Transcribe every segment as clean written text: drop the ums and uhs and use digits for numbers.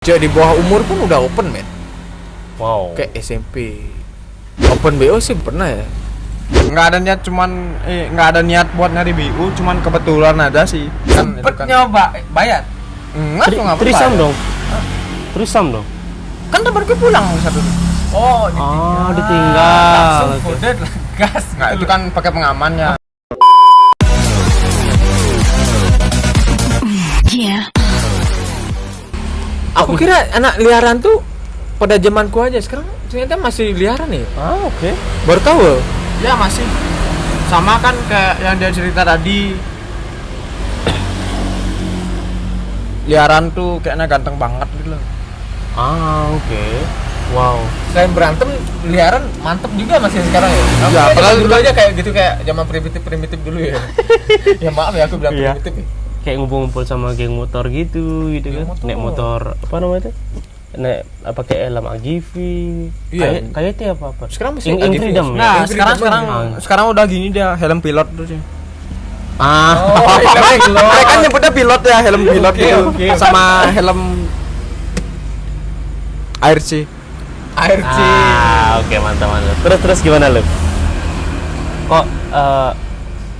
Cewek di bawah umur pun udah open men. Wow. Kayak SMP. Open BO sih pernah ya. Nggak ada niat nggak ada niat buat nyari BU, cuman kebetulan ada sih. Kan itu Sempet kan. nyoba bayar. Enggak, lu nggak Trisam bayar. dong. Trisam dong. Kan temanku pulang satu. Oh, Ditinggal. Langsung Oke. kode lah gas. Nggak, itu kan pakai pengamannya. Aku kira anak liaran tuh pada zamanku aja. Sekarang ternyata masih liaran nih. Oke. Baru tahu. Ya masih. Sama kan kayak yang dia cerita tadi. Liaran tuh kayaknya ganteng banget gitu loh. Oke. Wow. Selain berantem, liaran mantep juga masih sekarang ya. Ya, Padahal apalagi dulu aja kayak gitu, kayak zaman primitif dulu ya. Ya maaf ya aku bilang Iya. primitif ya. Kayak ngumpul-ngumpul sama geng motor gitu Geng kan. motor. Naik motor apa namanya itu? Naik apa kayak helm AGV. Iya. Kayak itu apa? Sekarang masih Ing AGV. Freedom ya. Nah, Yang sekarang freedom. sekarang udah gini dia helm pilot tuh sih. Oh, Mereka kan nyebutnya pilot ya, helm pilot Oke, gitu. oke. Sama helm air sih. air sih. Oke, mantap. Terus gimana lu? Kok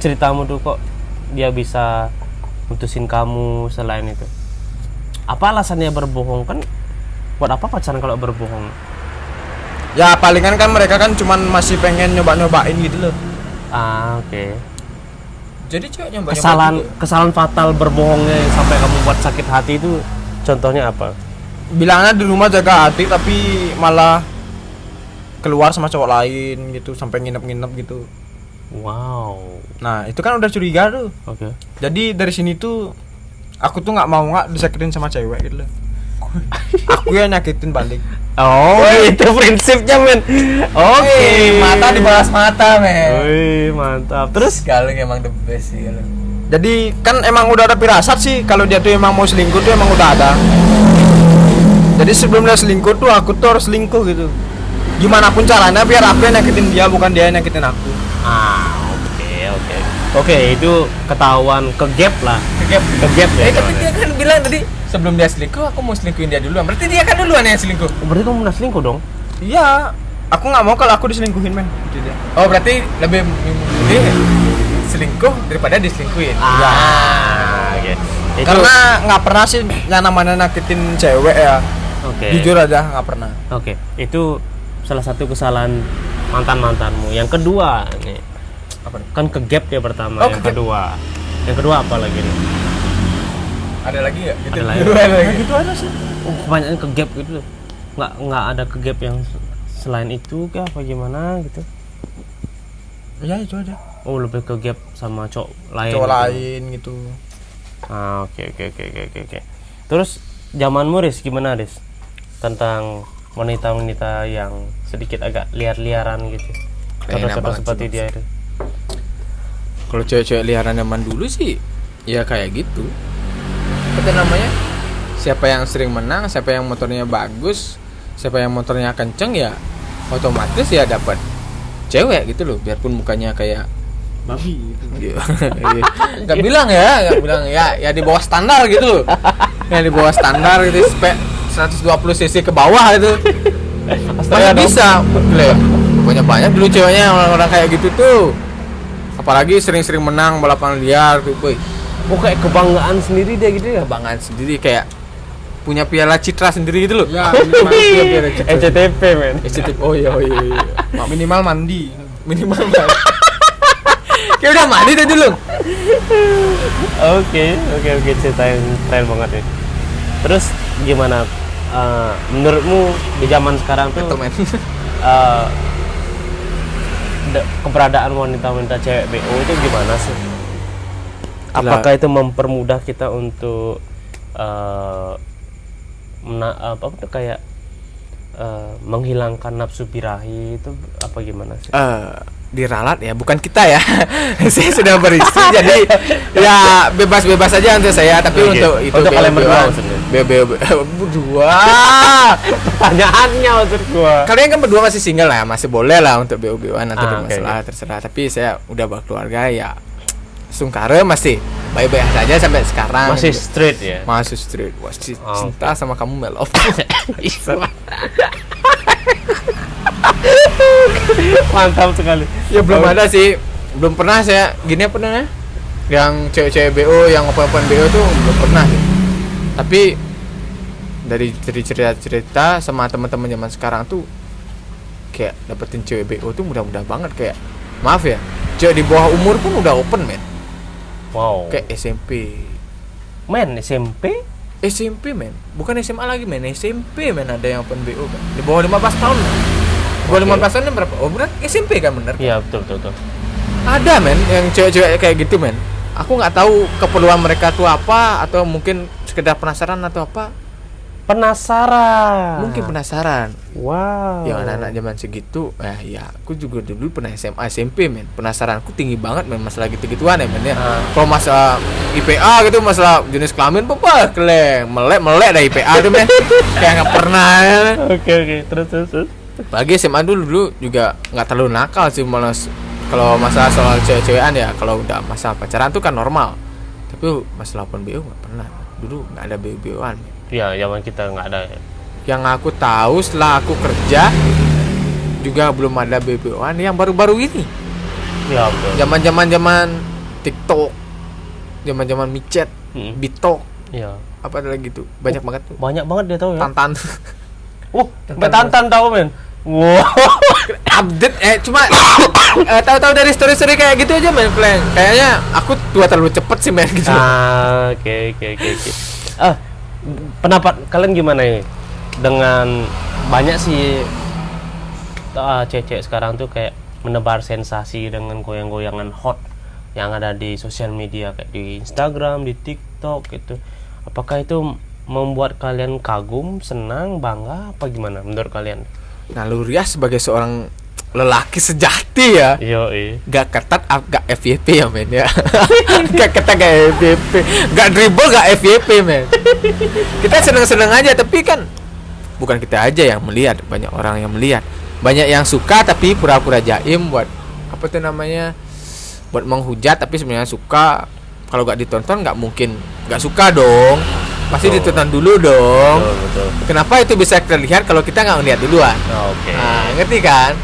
ceritamu tuh kok dia bisa mutusin kamu selain itu? Apa alasannya berbohong kan? Buat apa pacaran kalau berbohong? Ya palingan kan mereka kan cuman masih pengen nyoba-nyobain gitu loh. Oke. Jadi cewek nyoba Kesalahan fatal berbohongnya sampai kamu buat sakit hati itu contohnya apa? Bilangnya di rumah jaga hati tapi malah keluar sama cowok lain gitu sampai nginep-nginep gitu. Wow. Nah, itu kan udah curiga tuh. Oke. Jadi dari sini tuh aku tuh nggak disakitin sama cewek gitu loh. Aku yang nyakitin balik. Oh, itu prinsipnya men. Oke. mata dibalas mata men. Wih, mantap. Terus Galung emang the best sih Galung. Jadi kan emang udah ada firasat sih kalau dia tuh emang mau selingkuh tuh emang udah ada. Jadi sebelum dia selingkuh tuh aku tuh harus selingkuh gitu. Gimana pun caranya biar aku yang nyakitin dia bukan dia yang nyakitin aku. Oke, itu ketahuan ke gap lah. Ke gap ya. Tapi dia kan bilang tadi sebelum dia selingkuh aku mau selingkuhin dia duluan. Berarti dia kan duluan yang selingkuh. Berarti kamu pernah selingkuh dong? Iya, aku nggak mau kalau aku diselingkuhin men. Gitu dia. Oh, berarti lebih memilih selingkuh daripada diselingkuhin. Oke. Itu Karena nggak pernah sih yang namanya nakitin cewek ya. oke. Jujur aja nggak pernah. Oke, itu salah satu kesalahan mantan-mantanmu. Yang kedua nih, Apa nih? kan ke gap ya pertama, Oh, yang ke gap. kedua. Yang kedua apa lagi nih? Ada lagi enggak? Gitu. Ada lagi. Ada lagi. Gitu aja sih. Kebanyakan ke gap gitu. Nggak ada ke gap yang selain itu kah apa gimana gitu? Ya itu aja. Oh, lebih ke gap sama cowok lain. Cowok gitu. lain gitu. Oke. Terus zamanmu Riz gimana Riz? Tentang wanita-wanita yang sedikit agak liar-liaran gitu. Enak Contoh-contoh banget seperti sih, dia itu. Kalau cewek-cewek liaran zaman dulu sih ya kayak gitu. Apa namanya? Siapa yang sering menang, siapa yang motornya bagus, siapa yang motornya kenceng ya otomatis ya dapat cewek gitu loh, biarpun mukanya kayak Babi gitu. nggak bilang ya di bawah standar gitu loh. Ya di bawah standar gitu spek 120 cc ke bawah itu. Masih bisa. Pokoknya banyak dulu ceweknya orang-orang kayak gitu tuh. Apalagi sering-sering menang balapan liar tuh, boy. Oh, kayak kebanggaan sendiri dia gitu ya. Kebanggaan sendiri kayak punya piala citra sendiri gitu loh. Ya, minimal piala citra. ECTP men. SCTV. Oh iya. Minimal mandi. Minimal banget. Kayak udah mandi tadi lu. Oke, cerita yang keren banget nih. Terus gimana menurutmu di zaman sekarang tuh Gentleman. eh, keberadaan wanita-wanita cewek BO itu gimana sih? Apakah itu mempermudah kita untuk apa tuh kayak menghilangkan nafsu birahi itu apa gimana sih? Diralat ya, bukan kita ya. Saya sudah beristri jadi ya bebas-bebas aja untuk saya, tapi Oke. untuk itu Untuk kalian berdua BO-BO-an. maksudnya? berdua. Pertanyaannya maksud gua. Kalian kan berdua masih single lah, masih boleh lah untuk BO-BO-an atau Oke, masalah terserah. Tapi saya udah berkeluarga ya. Sungkara masih baik-baik saja sampai sekarang. Masih gitu. straight ya. Masih straight. Wah, cinta sama kamu Melov. Mantap sekali. Ya belum ada sih. Belum pernah saya gini apa namanya? Yang cewek-cewek BO, yang open BO tuh belum pernah sih. Tapi dari cerita-cerita sama teman-teman zaman sekarang tuh kayak dapetin cewek BO tuh mudah-mudah banget, kayak maaf ya, cewek di bawah umur pun udah open men. Wow. Kayak SMP. Men SMP? SMP men, bukan SMA lagi men, SMP men ada yang open BO kan. Di bawah 15 tahun. Di bawah 15 tahun berapa? Oh benar SMP kan bener. Iya betul. Ada men yang cewek-cewek kayak gitu men. Aku nggak tahu keperluan mereka tuh apa, atau mungkin sekedar penasaran atau apa. Penasaran. Mungkin penasaran. Wow. Yang anak-anak zaman segitu, ya aku juga dulu pernah SMA SMP men. Penasaranku tinggi banget men masalah gitu-gituan ya men ya. Kalau masalah IPA gitu, masalah jenis kelamin apa keleng, melek dah IPA tuh men. Kayak nggak pernah ya. Oke. Terus. Bagi SMA dulu juga nggak terlalu nakal sih, malah kalau masalah soal cewek-cewekan ya, kalau udah masalah pacaran tuh kan normal. Tapi masalah open BO nggak pernah. Dulu nggak ada BO-BOan. Ya, zaman kita nggak ada. Yang aku tahu setelah aku kerja juga belum ada BO-an yang baru-baru ini. Ya betul. Zaman TikTok, zaman micet, Bitok, Iya. apa ada lagi tuh? Banyak banget tuh. Banyak banget dia tahu ya. Tantan. Sampai Tantan tahu men. Wow. Update cuma tahu-tahu dari story-story kayak gitu aja men, Kleng. Kayaknya aku tua terlalu cepet sih men gitu. Oke. Pendapat kalian gimana ini? Dengan banyak sih cewek-cewek sekarang tuh kayak menebar sensasi dengan goyang-goyangan hot yang ada di sosial media kayak di Instagram, di TikTok gitu. Apakah itu membuat kalian kagum, senang, bangga apa gimana menurut kalian? Nah, lu Rias sebagai seorang lelaki sejati ya, gak ketat, gak FYP ya men ya. Gak ketat, gak FYP, gak dribble, gak FYP men. Kita seneng-seneng aja, tapi kan bukan kita aja yang melihat, banyak orang yang melihat, banyak yang suka tapi pura-pura jaim buat apa tuh namanya, buat menghujat, tapi sebenarnya suka. Kalau gak ditonton gak mungkin gak suka dong, pasti ditonton dulu dong. Betul. Kenapa itu bisa terlihat kalau kita nggak ngeliat duluan? Oke. Nah, ngerti kan?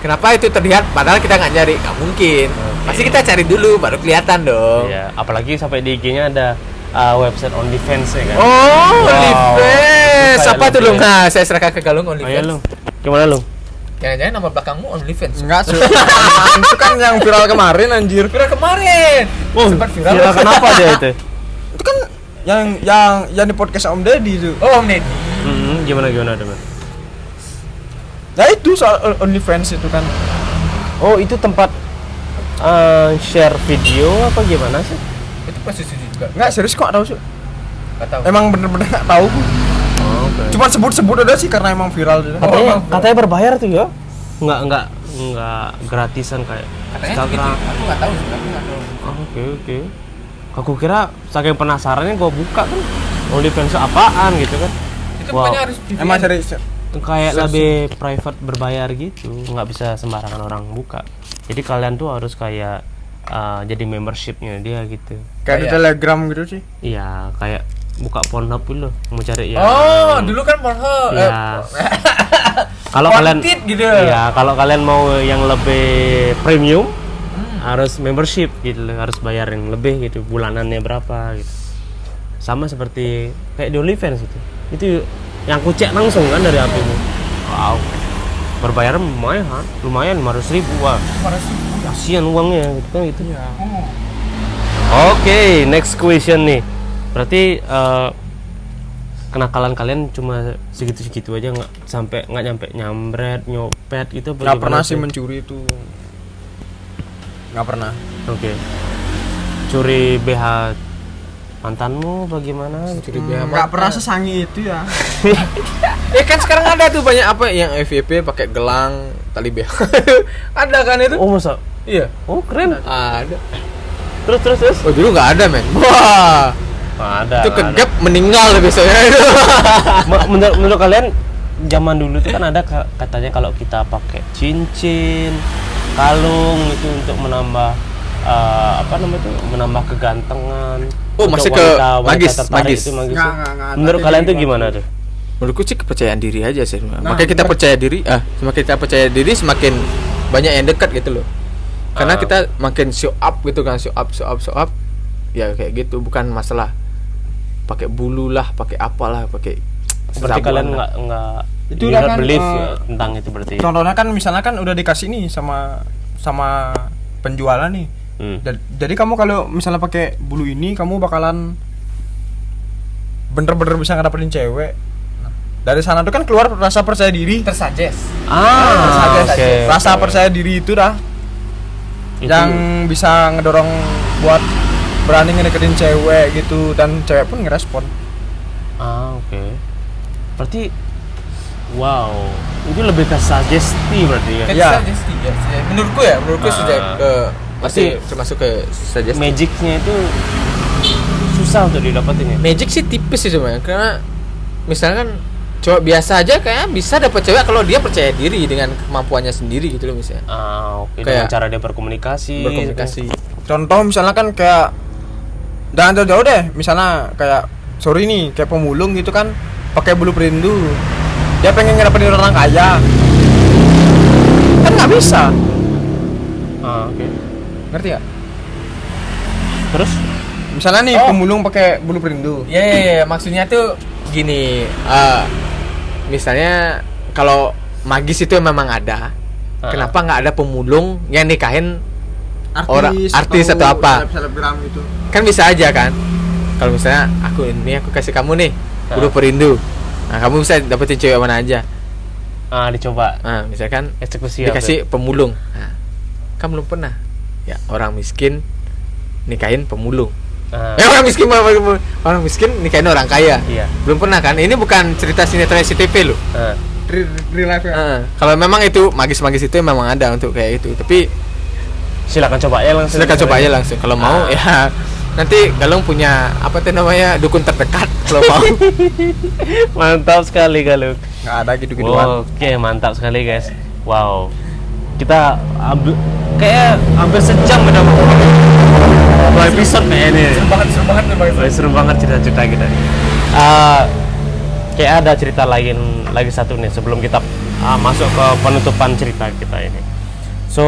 Kenapa itu terlihat padahal kita nggak nyari? Nggak mungkin. Pasti kita cari dulu baru kelihatan dong. Iya, apalagi sampai di IG-nya ada website OnlyFans ya kan. Oh, OnlyFans. Kayak Apa tuh lu? lebih- Nah, saya serahkan ke Galung Ayo OnlyFans. lu. Gimana lu? Jangan-jangan nama belakangmu OnlyFans? Enggak sih. Itu kan yang viral kemarin anjir. Viral kemarin. Sempat viral. Viral kenapa dia itu? Itu kan yang di podcast Om Deddy itu. Oh, Om Deddy. Gimana teman? Ya itu soal OnlyFans itu kan. Oh, itu tempat share video apa gimana sih? Itu posisi juga. Enggak serius kok tahu sih. Nggak tahu. Emang bener-bener nggak tahu. Oke. Cuma sebut-sebut aja sih karena emang viral gitu. Katanya berbayar tuh ya? Enggak gratisan kayak Katanya Instagram. gitu. Aku nggak tahu sih. Aku nggak tahu. Oke. Aku kira saking penasarannya gua buka kan OnlyFans apaan gitu kan. Itu Wow. pokoknya harus Emang serius. Kayak lebih private berbayar gitu, nggak bisa sembarangan orang buka. Jadi kalian tuh harus kayak jadi membershipnya dia gitu. Kayak di Kayak- Telegram gitu sih. Iya, kayak buka Pornhub dulu mau cari ya. Oh, dulu kan Pornhub. Iya. Kalau kalian Wanted gitu. Iya, kalau kalian mau yang lebih premium harus membership gitu, harus bayar yang lebih gitu, bulanannya berapa gitu. Sama seperti kayak di OnlyFans itu. Itu yang ku cek langsung kan dari HP-mu. Wow. Berbayar lumayan 500.000. Wah, kasihan uangnya gitu kan gitu. Iya. Oke, next question nih. Berarti kenakalan kalian cuma segitu-segitu aja, nggak nyampe nyambret, nyopet gitu? Nggak bagaimana pernah sih? sih mencuri itu. Nggak pernah. Oke. Curi BH mantanmu bagaimana? Curi BH Nggak pernah sesangi itu ya. Kan sekarang ada tuh banyak apa yang FYP pakai gelang, tali BH. Ada kan itu? Oh masa? Iya. Oh keren. Ada. Terus. Oh dulu nggak ada men. Wah. Ada. Itu kegep meninggal besoknya itu. Menurut kalian zaman dulu tuh kan ada katanya kalau kita pakai cincin, kalung itu untuk menambah apa namanya itu menambah kegantengan. Oh, untuk masih ke magis, tertarik magis. itu magis. Nggak. Menurut Tapi kalian tuh di- gimana tuh? Menurutku sih kepercayaan diri aja sih. Nah, Makanya kita percaya diri, semakin kita percaya diri semakin banyak yang dekat gitu loh. Karena kita makin show up gitu kan, show up. Ya kayak gitu, bukan masalah pakai bulu lah, pakai apalah, pakai Berarti sabun kalian lah. nggak Itu you udah not kan, believe ya, tentang itu berarti. Contohnya kan misalnya kan udah dikasih nih sama penjualan nih. Jadi kamu kalau misalnya pakai bulu ini kamu bakalan bener-bener bisa ngedapetin cewek. Nah, dari sana tuh kan keluar rasa percaya diri. Tersuggest. Oke. Rasa percaya diri itu dah Itu- yang bisa ngedorong buat berani ngedeketin cewek gitu, dan cewek pun ngerespon. Oke. Berarti wow, itu lebih ke sugesti berarti ya. Iya. Sugesti ya. Menurutku sudah ke masih termasuk ke sugesti. Magicnya itu susah untuk didapetin ya. Magic sih tipis sih sebenarnya, karena misalkan cowok biasa aja kayak bisa dapat cewek kalau dia percaya diri dengan kemampuannya sendiri gitu loh misalnya. Oke. Kayak- Dengan cara dia berkomunikasi. Berkomunikasi. Contoh misalnya kan kayak jangan jauh-jauh deh, misalnya kayak sorry nih kayak pemulung gitu kan pakai bulu perindu, dia pengen ngedapetin orang kaya kan nggak bisa, Oke. ngerti gak? Terus? Misalnya nih Oh. pemulung pakai bulu perindu, Ya, maksudnya tuh gini, misalnya kalau magis itu memang ada, kenapa nggak ada pemulung yang nikahin artis atau apa? selebgram gitu. Kan bisa aja kan, kalau misalnya aku kasih kamu nih bulu perindu, nah kamu bisa dapetin cewek mana aja. Dicoba Nah misalkan eksekusi dikasih pemulung, nah, kan belum pernah ya orang miskin nikahin pemulung. Orang miskin nikahin orang kaya. Iya. Belum pernah kan? Ini bukan cerita sinetron SCTV loh. Real life ya. Kalau memang itu magis-magis itu memang ada untuk kayak itu. Tapi silakan coba ya langsung. silakan coba aja langsung. Kalau mau ya nanti Galung punya apa tuh namanya dukun terdekat kalau mau. Mantap sekali Galung. Nggak ada gitu-gituan. Oke, mantap sekali guys. Wow. Kita kayak hampir sejam udah dua episode kayak ini. Seru banget cerita-cerita kita. Kayak ada cerita lain lagi satu nih sebelum kita masuk ke penutupan cerita kita ini. So,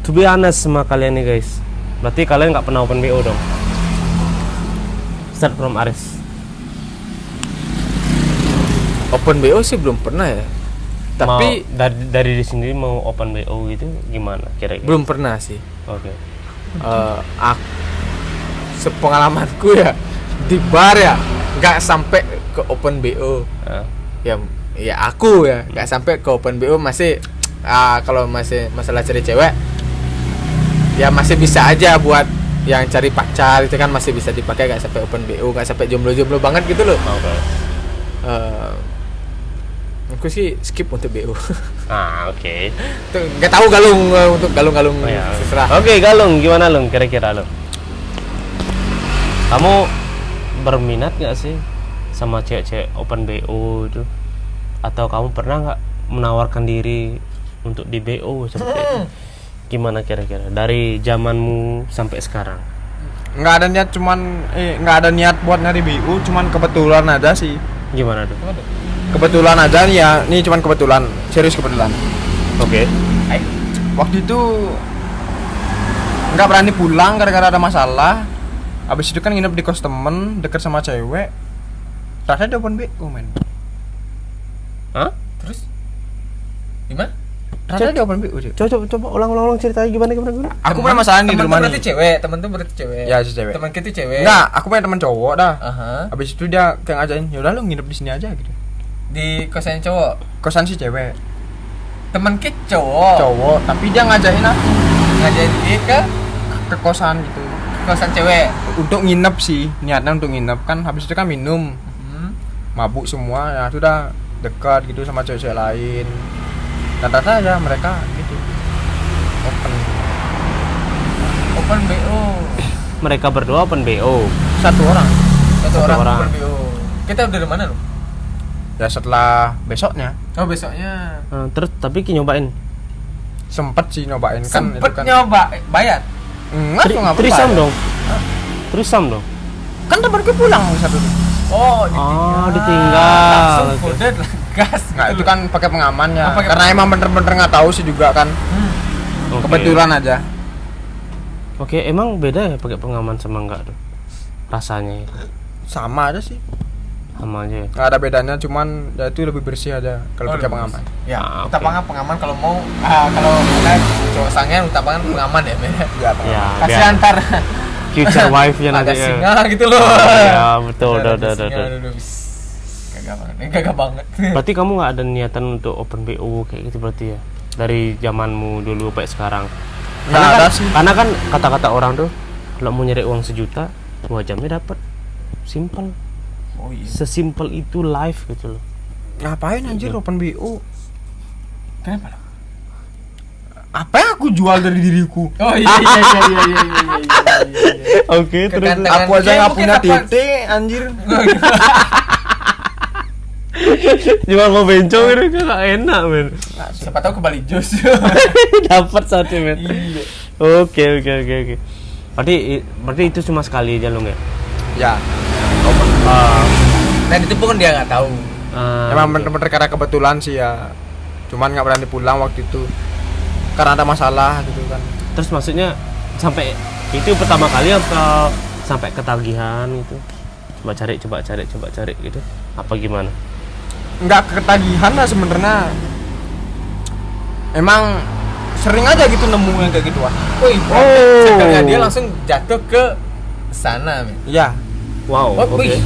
to be honest sama kalian nih guys, berarti kalian nggak pernah open BO dong? Start from Aris. Open BO sih belum pernah ya. Tapi dari di sini mau open BO gitu gimana kira-kira? belum pernah sih. Oke. Sepengalamanku ya di bar ya nggak sampai ke open BO. Ya aku ya nggak sampai ke open BO, masih kalau masih masalah cari cewek ya masih bisa aja buat yang cari pacar itu kan masih bisa dipakai, nggak sampai open BO, nggak sampai jomblo banget gitu loh. Oke. Aku sih skip untuk BO. Oke. Nggak tahu Galung, untuk Galung Oh, ya. terserah. Oke, Galung, gimana Lung? Kira-kira Lung? Kamu berminat nggak sih sama cewek-cewek open BO itu? Atau kamu pernah nggak menawarkan diri untuk di BO seperti itu? Gimana kira-kira dari zamanmu sampai sekarang? Nggak ada niat buat nyari BU, cuman kebetulan aja sih. Gimana tuh? Kebetulan aja nih ya, ini cuman kebetulan, serius kebetulan. Oke. Waktu itu nggak berani pulang gara-gara ada masalah. Habis itu kan nginep di kos temen deket sama cewek. Ternyata dia open BO men. Hah? Terus gimana? Ternyata dia open BO cuy. Coba ulang ceritanya gimana? Aku punya masalah nih di rumah berarti nih. cewek, temen tuh berarti cewek. Ya si cewek. Teman kita cewek. Enggak, aku punya teman cowok dah. Aha. Habis itu dia kayak ngajakin, "Yaudah lu nginep di sini aja" gitu. Di kosan cowok. Kosan si cewek. Teman kita cowok. Cowok, tapi dia ngajakin aku Ngajarin dia ke kosan gitu. kosan cewek. Untuk nginep sih, niatnya untuk nginep kan. Habis itu kan minum, mabuk semua. Ya sudah dekat gitu sama cewek-cewek lain. Dan ternyata aja mereka gitu Open BO. Mereka berdua open BO. satu orang. Satu Satu orang orang. open BO. Kita udah dari mana lu? Ya setelah besoknya Oh besoknya. Terus tapi nyobain. sempet sih nyobain kan itu Sempet kan nyoba bayar. Enggak, tuh nggak Trisam apa-apa. dong. Trisam dong. Kan temanku pulang satu. Oh, Ditinggal. langsung Oke. kode gas. Nggak, itu kan pakai pengamannya. Oh, pakai Karena emang bener-bener nggak tahu sih juga kan. Oke. Kebetulan aja. Oke, emang beda ya pakai pengaman sama enggak tuh? Rasanya itu Sama aja sih. sama aja ya. Nggak ada bedanya, cuman ya itu lebih bersih aja kalau pakai pengaman. Ya, Ah, kita oke. pengaman kalau mau kalau ada cowok sangen utapangan pengaman ya, men. Ya, Ya, Kasihan ntar future wife-nya nanti ada ya. singa gitu loh. Ya, betul, Ada udah. singa dulu, bis. Gagah banget. Gagah banget. Berarti kamu nggak ada niatan untuk open BO kayak gitu berarti ya? Dari zamanmu dulu sampai sekarang. Nggak ada sih. Karena kan kata-kata orang tuh kalau mau nyari uang 1 juta 2 jamnya dapat. Simple. Oh iya. Sesimpel itu life gitu loh. Ngapain anjir open BO? Kenapa? Lo? Apa yang aku jual dari diriku? Oh iya. Oke, terus Kegantengan. Aku aja Ya, nggak mungkin punya apa- titik anjir. cuma mau bencong itu kan nggak enak men. Siapa tahu ke Bali Jus. Dapat satu men. Iya. Oke. Berarti itu cuma sekali aja lo nggak? Ya, Dan itu pun dia nggak tahu. emang bener-bener karena kebetulan sih ya. Cuman nggak berani pulang waktu itu karena ada masalah gitu kan. Terus maksudnya sampai itu pertama kali atau sampai ketagihan gitu? Coba cari gitu. Apa gimana? Nggak ketagihan lah sebenarnya. Emang sering aja gitu nemu yang kayak gituan. Wih, Oh. circle-nya dia langsung jatuh ke sana, men. Iya. Wow, Oh, oke. wih.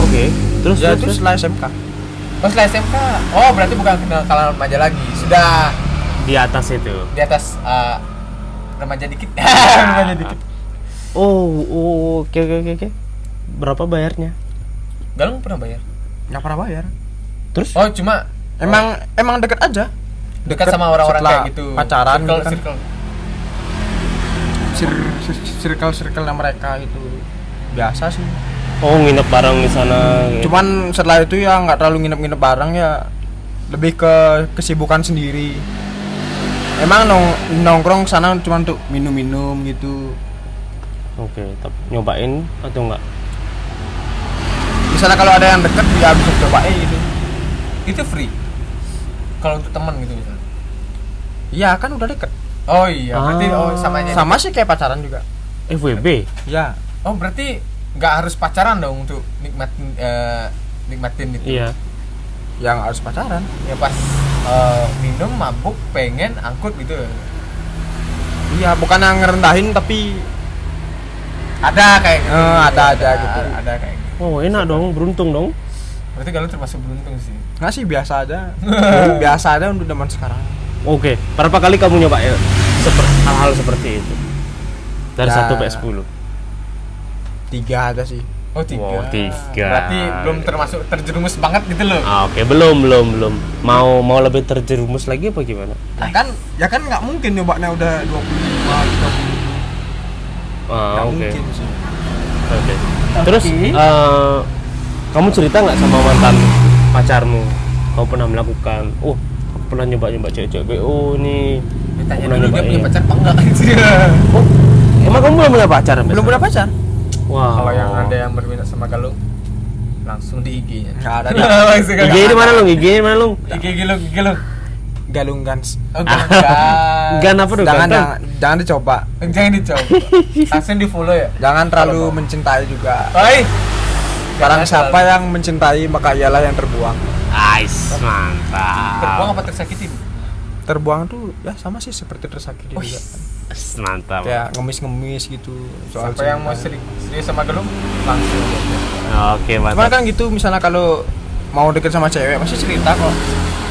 Oke. Terus Ya terus, itu setelah SMK. Oh, setelah SMK. Oh, berarti bukan kenakalan remaja lagi. Sudah di atas itu. di atas remaja dikit. Remaja dikit. Oh, oke. Berapa bayarnya? Galung pernah bayar. Nggak pernah bayar. Terus? Oh, cuma Emang deket aja. dekat sama orang-orang setelah kayak gitu. pacaran circle, gitu kan. Circle mereka itu biasa sih. Oh, nginep bareng di sana. Gitu. Cuman setelah itu ya nggak terlalu nginep-nginep bareng ya, lebih ke kesibukan sendiri. Emang nongkrong sana cuma untuk minum-minum gitu. Oke, tapi nyobain atau enggak? Misalnya kalau ada yang deket ya bisa cobain gitu. Itu free. Kalau untuk teman gitu misalnya. Iya kan udah deket. Oh iya, berarti sama aja. Sama sih kayak pacaran juga. FWB. Ya. Oh, berarti nggak harus pacaran dong untuk nikmatin itu. Iya. Yang harus pacaran. Ya pas minum, mabuk, pengen angkut gitu. Iya, bukan yang ngerendahin tapi Ada kayak gitu. ada aja gitu. Ada kayak gitu. Oh, enak dong, beruntung dong. Berarti kalau termasuk beruntung sih. nggak sih biasa aja. Biasa aja untuk zaman sekarang. Oke, berapa kali kamu nyoba ya hal-hal seperti itu? Dari Ya. 1 sampai 10. 3 aja sih. Oh, 3. Wow, 3. Berarti belum termasuk terjerumus banget gitu loh. Oke, belum. Mau lebih terjerumus lagi apa gimana? Ya kan nggak mungkin nyobanya udah 25, 30. Nggak Oke. mungkin sih. Oke. Terus kamu cerita nggak sama mantan pacarmu? Kamu pernah melakukan? Oh, aku pernah nyoba cewek-cewek BO nih. Ditanya Pernah dulu dia nyobain. punya pacar apa enggak sih. Oh, emang kamu belum punya pacar? sampai Belum punya pacar? sekarang? Wah. Kalau yang ada yang berminat sama Galung langsung di IG-nya. Nggak ada. Langsung IG di mana lu? IG di mana lu? IG Galung. Galung Gans. Oh, enggak. Gan apa tuh? Jangan Ganteng? jangan dicoba. Jangan dicoba. Langsung di-follow ya. Jangan terlalu Kalau mau. mencintai juga. Oi. Barang Jangan siapa terlalu- yang mencintai maka ialah yang terbuang. Ais, mantap. terbuang apa tersakitin? Terbuang tuh ya sama sih seperti tersakiti Oh, juga. Ais, mantap. Kayak ngemis-ngemis gitu soal Siapa yang mau cinta. serius sama Galung langsung. Oke, Cuman mantap. kan gitu misalnya kalau mau deket sama cewek pasti cerita kok.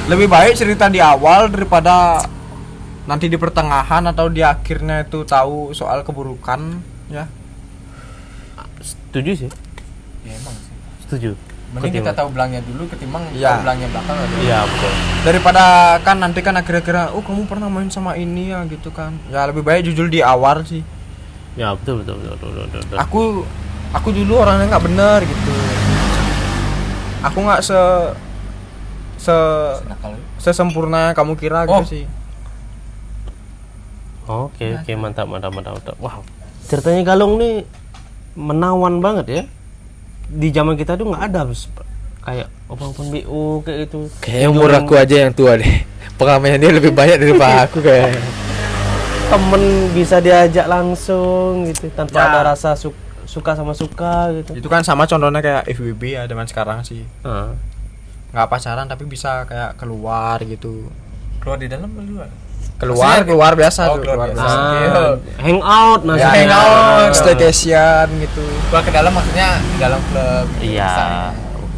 Lebih baik cerita di awal daripada nanti di pertengahan atau di akhirnya itu tahu soal keburukan ya. Setuju sih. Ya emang sih. Setuju. Mending kita Ketimbang. tahu belangnya dulu ketimbang Iya. tahu belangnya belakang aja. Iya, betul. Daripada kan nanti kan akhir-akhirnya oh kamu pernah main sama ini ya gitu kan. Ya lebih baik jujur di awal sih. Ya, betul. Aku dulu orangnya nggak bener gitu. Aku nggak Nakal. sesempurna yang kamu kira Oh. gitu sih. Oke, mantap. Wow, ceritanya Galung nih menawan banget ya. Di zaman kita tuh nggak ada kayak open BO kayak gitu. Kayaknya umur aku aja yang tua deh. Pengalamannya dia lebih banyak daripada aku kayak. Temen bisa diajak langsung gitu tanpa Ya. ada rasa suka sama suka gitu. Itu kan sama contohnya kayak FWB ya dengan sekarang sih. Ah. Nggak pacaran tapi bisa kayak keluar gitu. Keluar di dalam atau luar? Keluar biasa tuh, keluar biasa. Hangout Ya, maksudnya. hangout, staycation gitu. Keluar ke dalam maksudnya di dalam klub. Iya. Misalnya.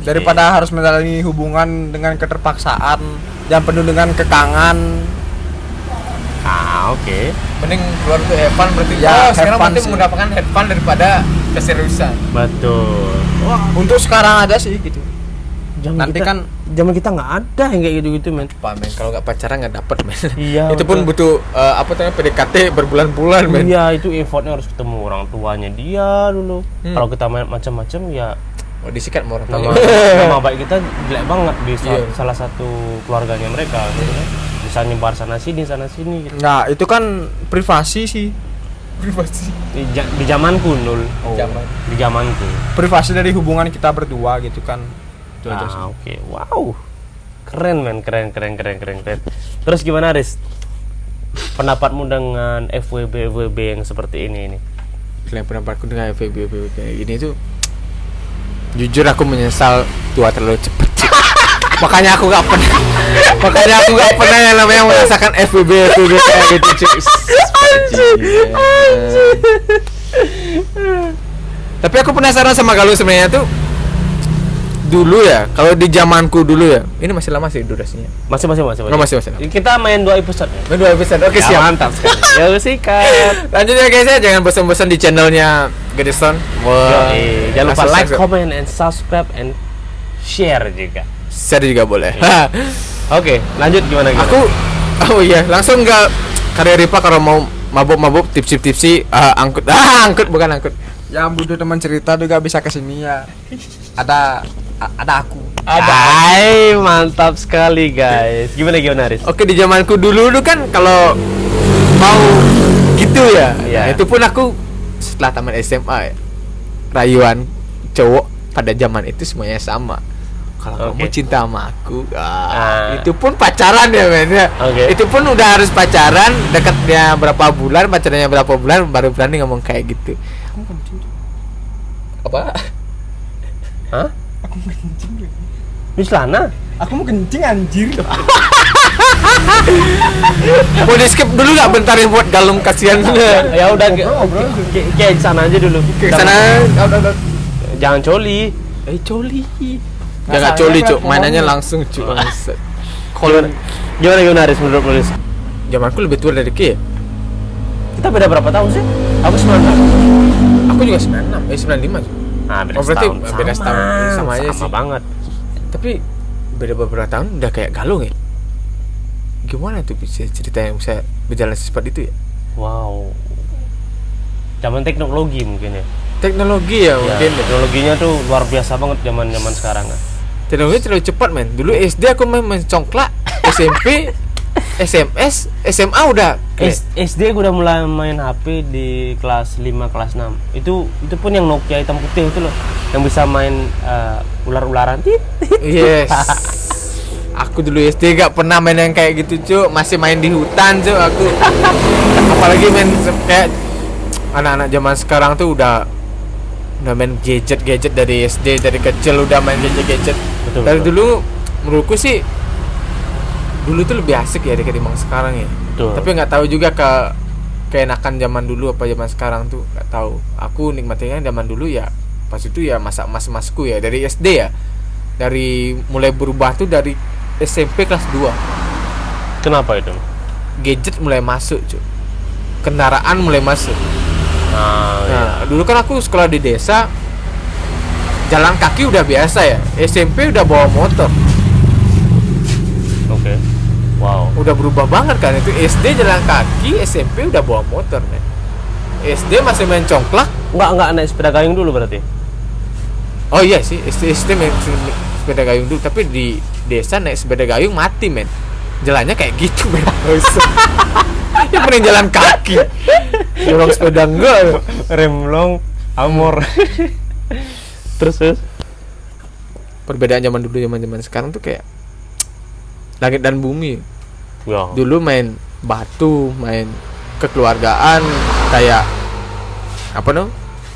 Daripada harus menjalani hubungan dengan keterpaksaan dan penuh dengan kekangan. Oke. Mending keluar untuk have fun berarti. Ya, have sekarang fun berarti sih. menggunakan have fun daripada keseriusan. Betul. Untuk sekarang ada sih gitu. Nanti kan zaman kita nggak ada yang kayak gitu-gitu, men. Pak men, kalau nggak pacaran nggak dapet men. Iya, Itu pun betul. butuh apa namanya PDKT berbulan-bulan men. Iya, itu effortnya harus ketemu orang tuanya dia dulu. Kalau kita main macam-macam ya Oh disikat mau orang nama, tuanya. nama baik kita jelek banget di Iya. salah satu keluarganya mereka gitu kan. Bisa nyebar sana sini gitu. Nah, itu kan privasi sih. Privasi. Di zamanku Nul. Zaman. Di zamanku. Privasi dari hubungan kita berdua gitu kan. Itu aja sih. Oke. Wow. Keren men, keren. Terus gimana, Riz? Pendapatmu dengan FWB yang seperti ini? Kalian pendapatku dengan FWB kayak gini tuh jujur aku menyesal tua terlalu cepet. Makanya aku gak pernah yang namanya merasakan FWB kayak gitu cuy. Tapi aku penasaran sama Galung sebenarnya tuh dulu ya, kalau di zamanku dulu ya, ini masih lama sih durasinya. Masih. Oh, masih lama. Kita main 2 episode. Main 2 episode. Oke, Ya, siap. mantap sekali. Ya sikat. Lanjut ya guys ya, jangan bosan-bosan di channelnya Gedeson. Jangan lupa Langsung like, subscribe. comment, and subscribe, and share juga. Share juga boleh. Oke, lanjut gimana? Aku langsung nggak karya Ripa kalau mau mabuk tipsi angkut bukan angkut. Yang butuh teman cerita juga bisa kesini ya. Ada aku. Hai, mantap sekali guys. Gimana Riz? Oke, di zamanku dulu kan kalau mau gitu ya, Iya. itu pun aku setelah tamat SMA ya, rayuan cowok pada zaman itu semuanya sama. Kalau Oke. kamu cinta sama aku, Ah. itu pun pacaran ya men ya. Oke. Itu pun udah harus pacaran, dekatnya berapa bulan, pacarannya berapa bulan, baru berani ngomong kayak gitu. Apa? Hah? Aku mau kencing. Di celana? Aku mau kencing anjir. Mau di skip dulu nggak bentar ya buat Galung kasihan. Ya udah Ngobrol. kayak di sana aja dulu. Ke sana. Jangan coli. Coli. Nggak Jangan salah, coli, ya, Cuk. ngomong. Mainannya langsung, Cuk. Bangsat. Gimana Riz menurut Riz? Zamanku lebih tua dari Ki ya? Kita beda berapa tahun sih? Aku 96. Aku juga 96, 95. Cuk. Nah, beda Oh, berarti setahun. beda setahun. Sama aja sih. banget. Tapi beda beberapa tahun udah kayak Galung ya. Gimana tuh bisa cerita yang bisa berjalan secepat itu ya? Wow. Zaman teknologi mungkin ya. Teknologi ya Ya, mungkin. teknologinya tuh luar biasa banget zaman sekarang kan. Teknologi terlalu cepat men. Dulu SD aku main congklak, SMP, SMS, SMA udah SD gue udah mulai main HP di kelas 5 kelas 6. Itu pun yang Nokia hitam putih itu loh, yang bisa main ular-ularan. Yes. Aku dulu SD gak pernah main yang kayak gitu, Cuk. Masih main di hutan, Cuk, aku. Apalagi main kayak anak-anak zaman sekarang tuh udah main gadget dari SD, dari kecil udah main gadget. Betul, Dari betul. dulu menurutku sih dulu tuh lebih asik ya ketimbang sekarang ya. Betul. Tapi nggak tahu juga keenakan zaman dulu apa zaman sekarang tuh nggak tahu. Aku nikmatinya zaman dulu ya pas itu ya masa mas-masku ya dari SD ya. Dari mulai berubah tuh dari SMP kelas 2. Kenapa itu? Gadget mulai masuk, Cuy. Kendaraan mulai masuk. Nah, Nah, dulu kan aku sekolah di desa, jalan kaki udah biasa ya. SMP udah bawa motor. Oke. Wow. Udah berubah banget kan itu. SD jalan kaki, SMP udah bawa motor, men. SD masih main congklak. Enggak naik sepeda gayung dulu berarti. Oh iya sih, SD main sepeda gayung dulu, tapi di desa naik sepeda gayung mati, men. jalannya kayak gitu men. Ya mending jalan kaki. Dorong sepeda enggak. Remlong amor. Terus Perbedaan zaman dulu zaman sekarang tuh kayak langit dan bumi. ya. Dulu main batu, main kekeluargaan, kayak apa no?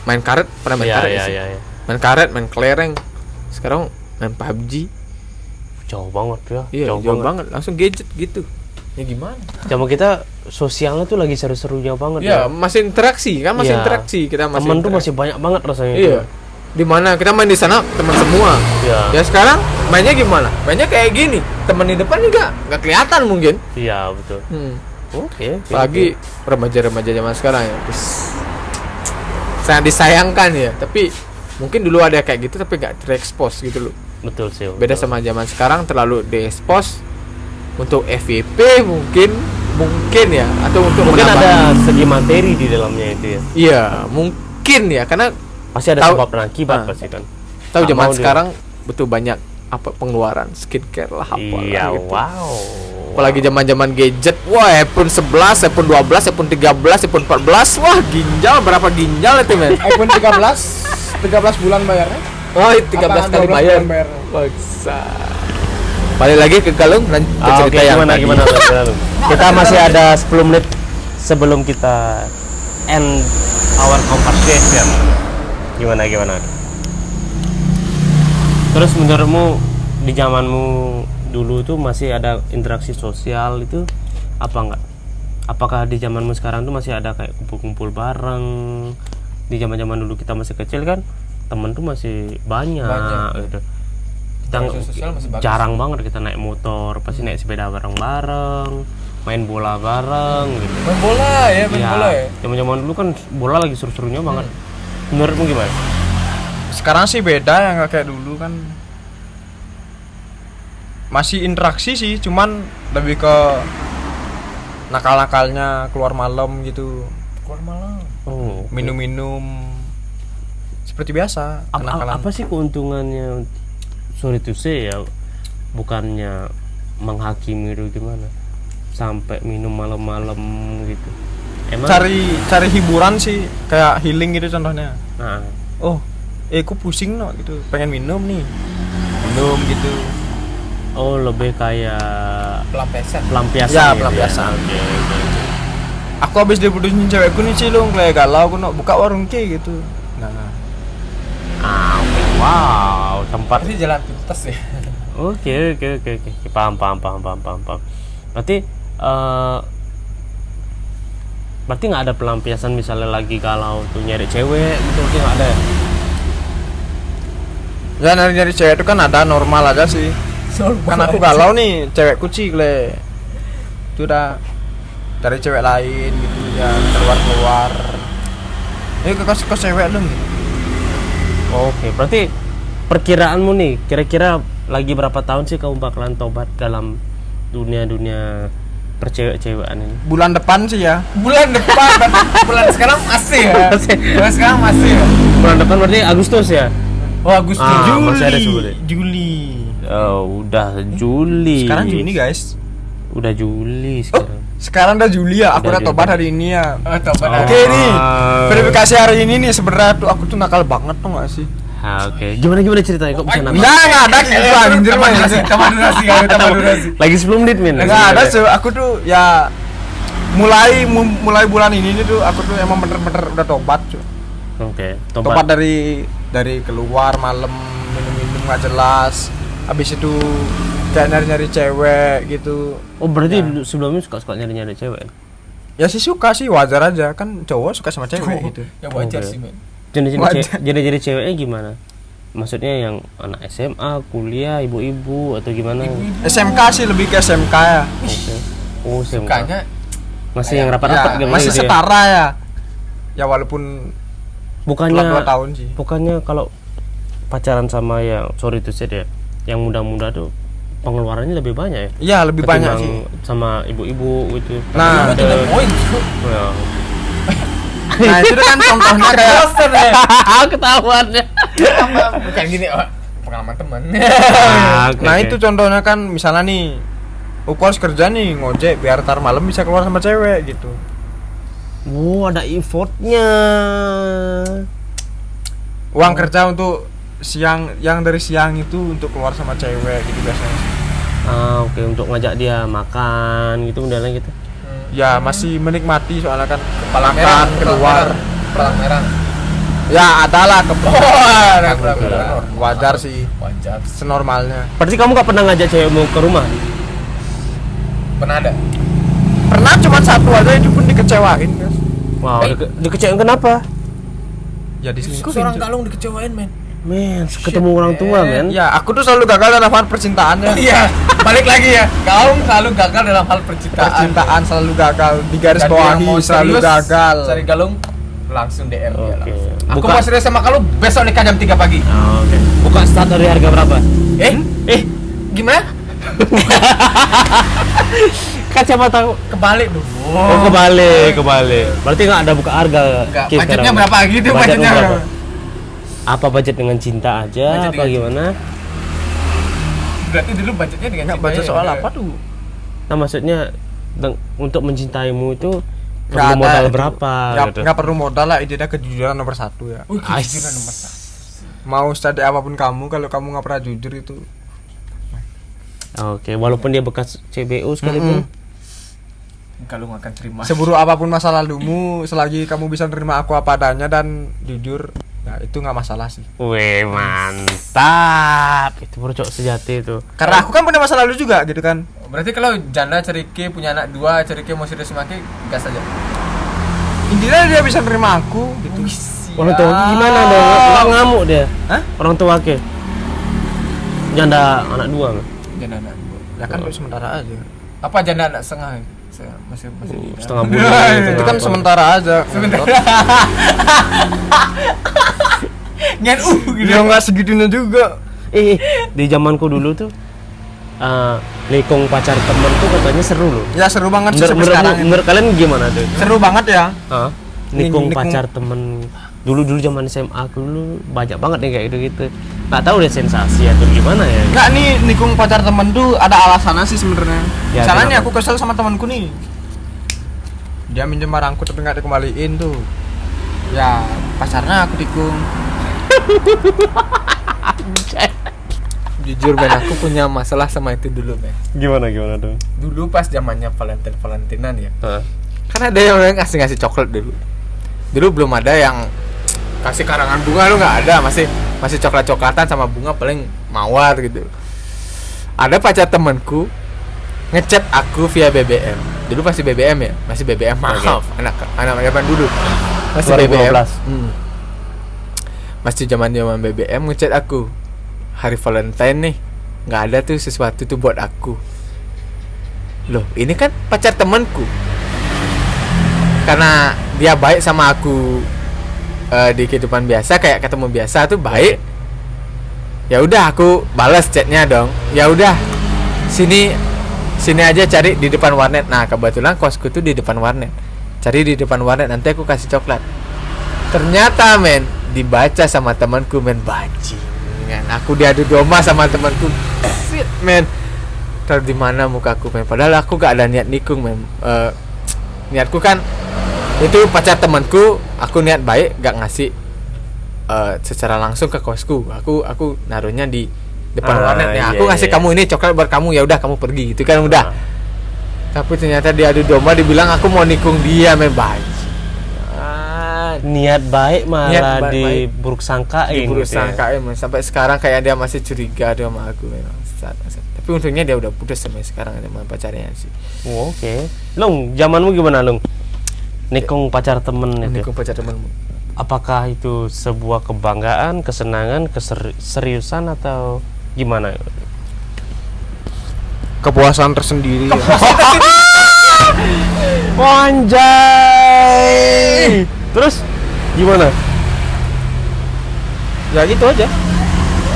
Main karet, pernah main karet nggak sih? Ya. Main karet, main kelereng. Sekarang main PUBG. Jauh banget ya. Iya, jauh banget. Langsung gadget gitu. Ya gimana? Zaman kita sosialnya tuh lagi seru-serunya banget Ya, masih interaksi kan, masih Iya. interaksi. Kita masih Temen tuh interaksi. masih banyak banget rasanya. Iya. Di mana kita main di sana teman semua. Iya. Ya sekarang mainnya gimana? Mainnya kayak gini. Teman di depan juga nggak kelihatan mungkin. Iya, betul. Oke. Apalagi remaja-remaja zaman sekarang ya. Terus, sangat disayangkan ya. Tapi mungkin dulu ada kayak gitu tapi nggak terekspos gitu loh. Betul sih. Beda sama zaman sekarang terlalu diekspos untuk FYP mungkin ya, atau untuk mungkin menambah- ada segi materi di dalamnya itu ya. Iya, mungkin ya, karena Pasti ada Tahu- sebab dan akibat Ah. pasti kan. tahu Tak zaman mau dia. sekarang betul banyak apa pengeluaran skincare lah apa Iya, gitu. wow. Apalagi zaman-zaman gadget, wah iPhone 11, iPhone 12, iPhone 13, iPhone 14, wah ginjal berapa ginjal itu men? iPhone 13 bulan bayarnya. Oh, 13 kali 12 bayar. bulan bayar. Paksa. Balik lagi ke Galung, lanjut ke Ah, cerita oke, yang gimana tadi. gimana Lu? Kita masih ada 10 menit sebelum kita end our conversation. Gimana? Terus menurutmu di zamanmu dulu tuh masih ada interaksi sosial itu apa enggak? Apakah di zamanmu sekarang tuh masih ada kayak kumpul-kumpul bareng? Di zaman-zaman dulu kita masih kecil kan, temen tuh masih banyak gitu. Kita Interaksi sosial masih bagus. jarang banget kita naik motor, pasti naik sepeda bareng-bareng, main bola bareng gitu. Main bola ya, main bola ya. Zaman-zaman dulu kan bola lagi seru-serunya banget. Menurutmu gimana? Sekarang sih beda ya, nggak kayak dulu kan. Masih interaksi sih, cuman lebih ke nakal-nakalnya keluar malam gitu, Keluar malam. Oh, minum-minum seperti biasa. kenakalan. apa sih keuntungannya? Sorry to say ya, bukannya menghakimi itu gimana? Sampai minum malam-malam gitu. Emang Cari hiburan sih, kayak healing gitu contohnya. Nah, Oh, aku pusing no gitu, pengen minum nih, minum gitu. oh lebih kayak Pelampiasan. pelampiasan Ya, gitu pelampiasan. Oke. Aku habis diputusin cewekku nih cilung, kayak galau aku no buka warung ke gitu. Nah, Ah, oke. Wow, tempat. Pasti jalan pintas ya. Oke. Paham. Berarti berarti nggak ada pelampiasan misalnya lagi galau tuh nyari cewek gitu, berarti nggak ada ya? ya nyari cewek itu kan ada normal aja sih. Kan aku galau nih, cewekku cikle. Itu udah cari cewek lain gitu ya, keluar. Ke kos cewek dong. Oke, berarti perkiraanmu nih, kira-kira lagi berapa tahun sih kamu bakalan tobat dalam dunia percewek-cewekan ini? Bulan depan sih ya. Bulan depan, bulan sekarang masih ya. Bulan sekarang masih ya. Bulan depan berarti Agustus ya? Oh, Agustus. Ah, masih ada sebulan. Juli. Oh, udah Juli. Sekarang Juni guys. Udah Juli sekarang. Sekarang udah Juli ya. Aku Udah udah tobat Juli. hari ini ya. Oh, tobat. Oh. Oke nih, verifikasi hari ini nih sebenarnya tuh aku tuh nakal banget tuh gak sih? Ah, oke. Gimana ceritanya kok bisa nakal? Nggak ada gitu anjir mah. Tambah durasi. Lagi 10 menit men. Nggak ada sih, aku tuh ya mulai bulan ini nih tuh aku tuh emang bener-bener udah tobat cuy. Oke, Tobat dari keluar malam minum-minum nggak jelas. Habis itu kayak nyari-nyari cewek gitu. Oh, berarti sebelumnya suka nyari-nyari cewek. Ya sih suka sih, wajar aja kan cowok suka sama cewek gitu. Ya wajar Oke. sih, men. Jenis-jenis ceweknya gimana? Maksudnya yang anak SMA, kuliah, ibu-ibu atau gimana? SMK sih, lebih ke SMK ya. Oke. Oh, SMK. Sukanya Masih yang rapat-rapat Ya, gitu masih gitu ya? setara ya. Ya walaupun Bukannya telat 2 tahun sih. Bukannya kalau pacaran sama yang sorry to say ya, yang muda-muda tuh pengeluarannya lebih banyak ya? Iya, lebih banyak Ketimbang sih. sama ibu-ibu gitu. Nah, itu the point. Ya. Nah, itu kan contohnya kayak Bosan ya. Ketahuan ya. Bukan gini, oh, pengalaman teman. Ah, oke, nah oke. itu contohnya kan misalnya nih aku harus kerja nih ngojek biar tar malam bisa keluar sama cewek gitu. Oh, ada effortnya. Uang kerja untuk siang, yang dari siang itu untuk keluar sama cewek gitu biasanya. Oke, untuk ngajak dia makan gitu modelnya gitu. Ya masih menikmati soalnya kan Palang makan keluar. Palang merah. Ya adalah Ada wajar sih, wajar. senormalnya. Berarti kamu gak pernah ngajak cewekmu ke rumah? Pernah ada? Pernah cuma satu aja itu pun dikecewain guys. Wow, dikecewain kenapa? Ya diselingkuhin. Seorang kalung dikecewain, men. Men, ketemu orang tua, men. Ya aku tuh selalu gagal dalam hal percintaannya. Iya, balik lagi ya. Kau selalu gagal dalam hal percintaan. Percintaan selalu gagal, di garis Dan bawahi yang mau selalu serius, gagal. Cari kalung langsung DM dia Oke. langsung. Aku Buka- mau serius sama kalau besok nikah jam 3 pagi. Oke. Buka start dari harga berapa? Gimana? Kacamata Kebalik dong. Oh, kebalik. Berarti nggak ada buka harga. Enggak, Ki budgetnya sekarang. berapa gitu budgetnya? berapa? Apa budget dengan cinta aja? Budget Apa dengan gimana? Berarti dulu budgetnya dengan Nggak cinta baca ya? soal apa tuh? Nah, maksudnya untuk mencintaimu itu Nggak perlu ada modal itu. berapa? Gitu. Nggak perlu modal lah, intinya kejujuran nomor satu ya. Wih, kejujuran nomor satu. Mau studi apapun kamu, kalau kamu nggak pernah jujur itu Oke, walaupun dia bekas CBU sekalipun. Kalau nggak akan terima. seburuk apapun masa lalumu, selagi kamu bisa nerima aku apa adanya dan jujur, ya itu nggak masalah sih. Wih, mantap. Itu baru cowok sejati itu. Karena aku kan punya masa lalu juga gitu kan. Berarti kalau janda cerike punya anak 2, cerike mau serius maki, gas aja. Intinya dia bisa nerima aku gitu. Orang tua gimana dong? Nggak ngamuk dia. Hah? Orang tua ke? Janda anak 2 nggak? Janda anak 2. Ya kan untuk sementara aja. Apa janda anak setengah? Masih di Setengah dalam. bulan. Itu kan sementara aja. Sebentar. Ngen gitu. Dia nggak segitunya juga. Di zamanku dulu tuh nikung pacar temen tuh katanya seru loh. Ya seru banget sih Menurut, sampai sekarang. menurut kalian gimana tuh? Seru banget ya. Hah? Nikung Nikung. pacar temen dulu zaman SMA aku dulu banyak banget nih kayak gitu. Nggak tahu deh sensasi atau gimana ya. Enggak nih nikung pacar temen tuh ada alasannya sih sebenarnya. Ya, Misalnya nih kenapa? aku kesel sama temanku nih. Dia minjem barangku tapi nggak dikembaliin tuh. Ya pacarnya aku tikung. Jujur Ben, aku punya masalah sama itu dulu Ben. Gimana tuh? Dulu pas zamannya Valentinan ya. Hah? Kan ada yang ngasih coklat dulu. Dulu belum ada yang kasih karangan bunga, lu nggak ada, masih coklat-coklatan sama bunga paling mawar gitu. Ada pacar temanku ngechat aku via BBM. Dulu masih BBM ya, masih BBM maaf, anak zaman dulu masih 2012. BBM. Masih zaman BBM ngechat aku. Hari Valentine nih, nggak ada tuh sesuatu tuh buat aku. Loh, ini kan pacar temanku. Karena dia baik sama aku di kehidupan biasa, kayak ketemu biasa tuh baik. Ya udah aku balas chatnya dong. Ya udah, sini aja cari di depan warnet. Nah kebetulan kosku tuh di depan warnet. Cari di depan warnet, nanti aku kasih coklat. Ternyata men dibaca sama temanku, men, bajingan. Aku diadu domba sama temanku. Shit men. Taruh di mana mukaku, men? Padahal aku gak ada niat nikung, men. Niatku kan itu pacar temanku, aku niat baik, gak ngasih secara langsung ke kosku. Aku naruhnya di depan warnet ya. Aku ngasih kamu ini coklat buat kamu, ya udah kamu pergi gitu kan udah. Tapi ternyata diadu domba, dibilang aku mau nikung dia, men, bajingan. Niat baik malah Niat baik. diburuk sangkain. Buruk gitu ya. sangkain, men. Sampai sekarang kayak dia masih curiga dia sama aku, memang. Tapi untungnya dia udah putus sampai sekarang sama pacarnya sih. Oh, oke. Lung, zamanmu gimana, Lung? Nikung pacar temen itu. Nikung pacar temanmu. Apakah itu sebuah kebanggaan, kesenangan, keseriusan atau gimana? Kepuasan tersendiri. Ya. Anjay. Terus gimana? Ya gitu aja.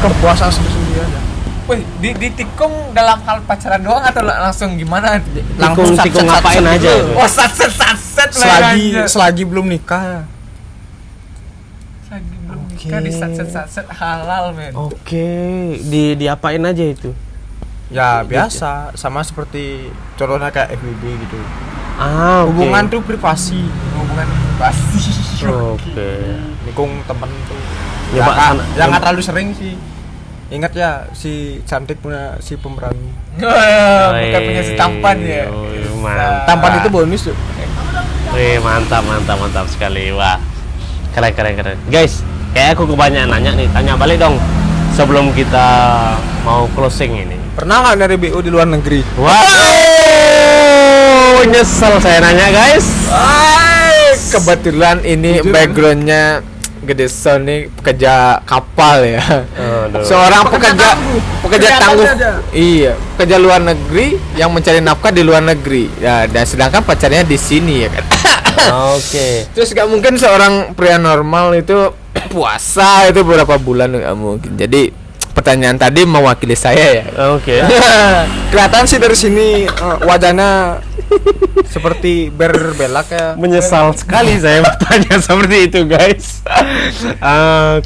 Kepuasan tersendiri aja. Wih, ditikung dalam hal pacaran doang atau langsung gimana? Tikung ngapain aja itu? Oh, satset Selagi belum nikah. Selagi belum nikah di satset halal, men. Oke, diapain aja itu? Ya biasa, sama seperti contohnya kayak FWB gitu. Ah, oke. Hubungan tuh privasi. Hubungan privasi. Oke. Nikung temen tuh. Ya, Pak, sana- Ya nggak terlalu sering sih. Ingat ya si cantik punya si pemberani. Bukan punya si tampan ya. Mantap. Tampan itu bonus tuh. Mantap sekali. Wah. Keren. Guys, kayak aku kebanyakan nanya nih, tanya balik dong. Sebelum kita mau closing ini. Pernah nggak dari BU di luar negeri? Wow, nyesel saya nanya guys. Kebetulan ini Jujur, backgroundnya Gede Son nih pekerja kapal ya. Aduh. Seorang pekerja tangguh. aja. Iya, pekerja luar negeri yang mencari nafkah di luar negeri. Ya, dan sedangkan pacarnya di sini ya kan. Oke. Terus gak mungkin seorang pria normal itu puasa itu beberapa bulan, nggak mungkin. Jadi pertanyaan tadi mewakili saya ya. Oke. Kelihatan sih dari sini wajahnya seperti berbelak ya. Menyesal sekali saya bertanya seperti itu guys.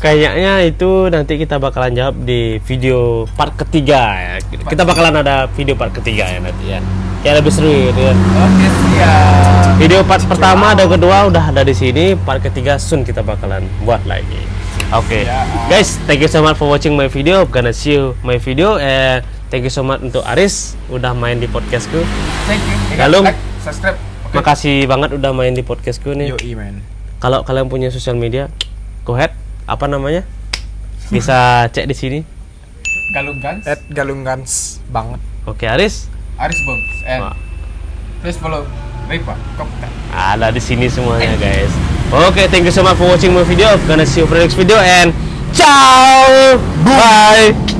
Kayaknya itu nanti kita bakalan jawab di video part ketiga ya. Kita bakalan ada video part ketiga ya nanti ya. Kayak lebih seru gitu ya. Oke, siap. Video part pertama dan kedua udah ada di sini. Part ketiga soon kita bakalan buat lagi. Oke, guys, thank you so much for watching my video. Gonna see you my video. Thank you so much untuk Aris udah main di podcastku. Thank you. Galung. Like, subscribe. Oke. Makasih banget udah main di podcastku nih. Yoi man. Kalau kalian punya sosial media, go ahead. Apa namanya? Bisa cek di sini. Galung Gans. Galunggans banget. Oke, Aris. Aris Bong. Wah. Please follow Ripa. Kopta. Ada di sini semuanya, guys. Oke, thank you so much for watching my video. Gonna see you for the next video and ciao. Bye.